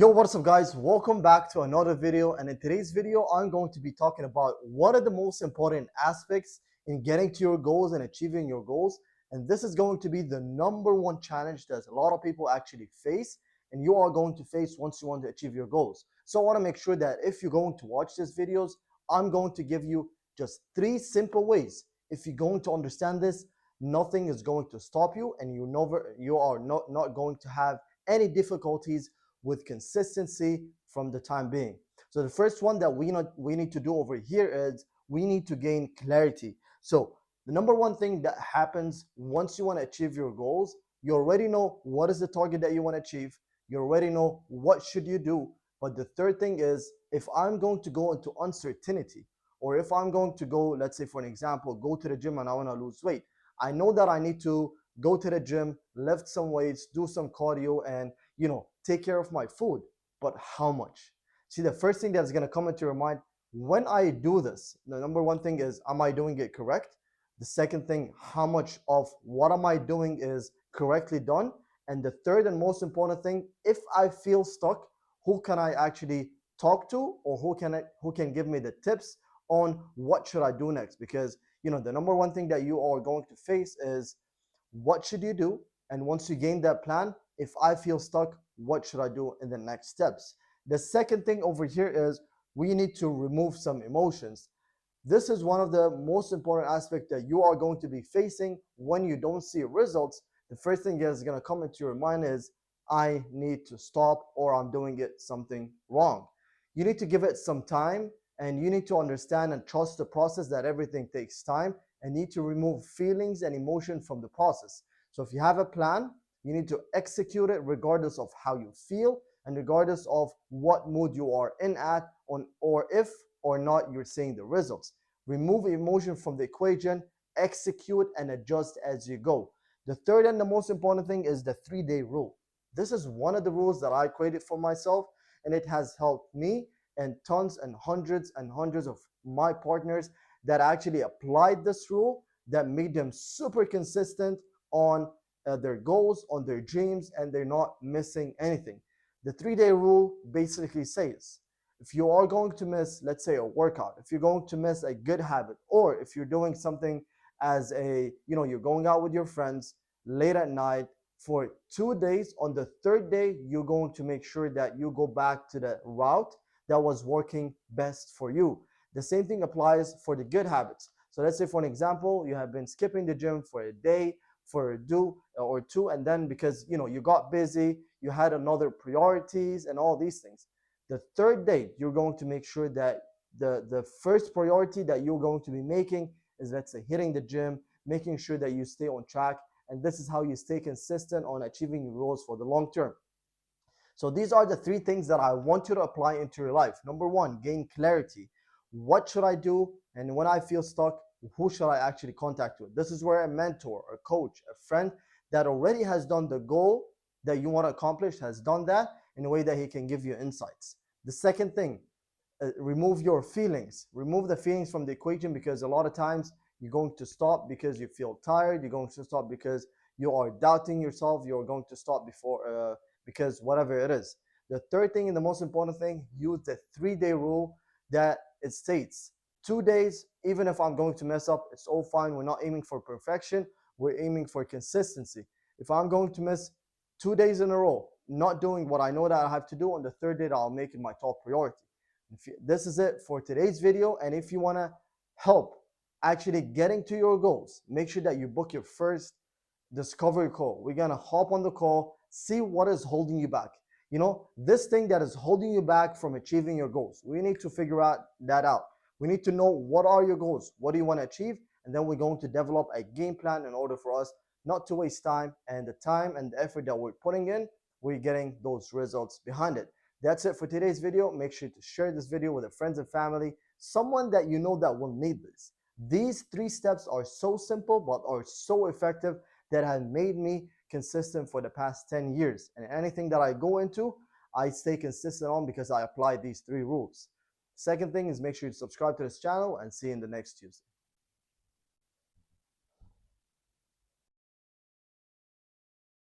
Yo, what's up guys? Welcome back to another video, and in today's video I'm going to be talking about what are the most important aspects in getting to your goals and achieving your goals. And this is going to be the number one challenge that a lot of people actually face, and you are going to face once you want to achieve your goals. So I want to make sure that if you're going to watch these videos, I'm going to give you just 3 simple ways. If you're going to understand this, nothing is going to stop you, and you are not going to have any difficulties with consistency from the time being. So the first one that we need to do over here is we need to gain clarity. So the number one thing that happens once you want to achieve your goals, you already know what is the target that you want to achieve. You already know what should you do. But the third thing is, if I'm going to go into uncertainty, or if I'm going to go, let's say for an example, go to the gym and I want to lose weight, I know that I need to go to the gym, lift some weights, do some cardio, and take care of my food. But how much? See, the first thing that's going to come into your mind when I do this, the number one thing is, am I doing it correct? The second thing, how much of what am I doing is correctly done? And the third and most important thing, if I feel stuck, who can I actually talk to, or who can give me the tips on what should I do next? Because the number one thing that you are going to face is, what should you do? And once you gain that plan, if I feel stuck, what should I do in the next steps? The second thing over here is, we need to remove some emotions. This is one of the most important aspects that you are going to be facing when you don't see results. The first thing that is going to come into your mind is, I need to stop, or I'm doing it something wrong. You need to give it some time, and you need to understand and trust the process, that everything takes time, and need to remove feelings and emotion from the process. So if you have a plan, you need to execute it regardless of how you feel and regardless of what mood you are in at, or if or not you're seeing the results. Remove emotion from the equation, execute and adjust as you go. The third and the most important thing is the 3-day rule. This is one of the rules that I created for myself, and it has helped me and tons and hundreds of my partners that actually applied this rule, that made them super consistent on their goals, on their dreams, and they're not missing anything. The 3-day rule basically says, if you are going to miss, let's say, a workout, if you're going to miss a good habit, or if you're doing something as you're going out with your friends late at night for 2 days, on the third day, you're going to make sure that you go back to the route that was working best for you. The same thing applies for the good habits. So let's say, for an example, you have been skipping the gym for a day, for a do or two, and then because you got busy, you had another priorities and all these things. The third day, you're going to make sure that the first priority that you're going to be making is, let's say, hitting the gym, making sure that you stay on track, and this is how you stay consistent on achieving your goals for the long term. So these are the 3 things that I want you to apply into your life. Number one, gain clarity. What should I do? And when I feel stuck, who should I actually contact with? This is where a mentor, a coach, a friend that already has done the goal that you want to accomplish has done that in a way that he can give you insights. The second thing, remove your feelings. Remove the feelings from the equation, because a lot of times you're going to stop because you feel tired. You're going to stop because you are doubting yourself. You're going to stop because whatever it is. The third thing and the most important thing, use the 3-day rule that it states. 2 days, even if I'm going to mess up, it's all fine. We're not aiming for perfection. We're aiming for consistency. If I'm going to miss 2 days in a row, not doing what I know that I have to do, on the third day, I'll make it my top priority. This is it for today's video. And if you want to help actually getting to your goals, make sure that you book your first discovery call. We're going to hop on the call, see what is holding you back. This thing that is holding you back from achieving your goals. We need to figure that out. We need to know, what are your goals? What do you want to achieve? And then we're going to develop a game plan in order for us not to waste time, and the time and the effort that we're putting in, we're getting those results behind it. That's it for today's video. Make sure to share this video with your friends and family, someone that you know that will need this. These 3 steps are so simple but are so effective, that have made me consistent for the past 10 years. And anything that I go into, I stay consistent on, because I apply these 3 rules. Second thing is, make sure you subscribe to this channel, and see you in the next Tuesday.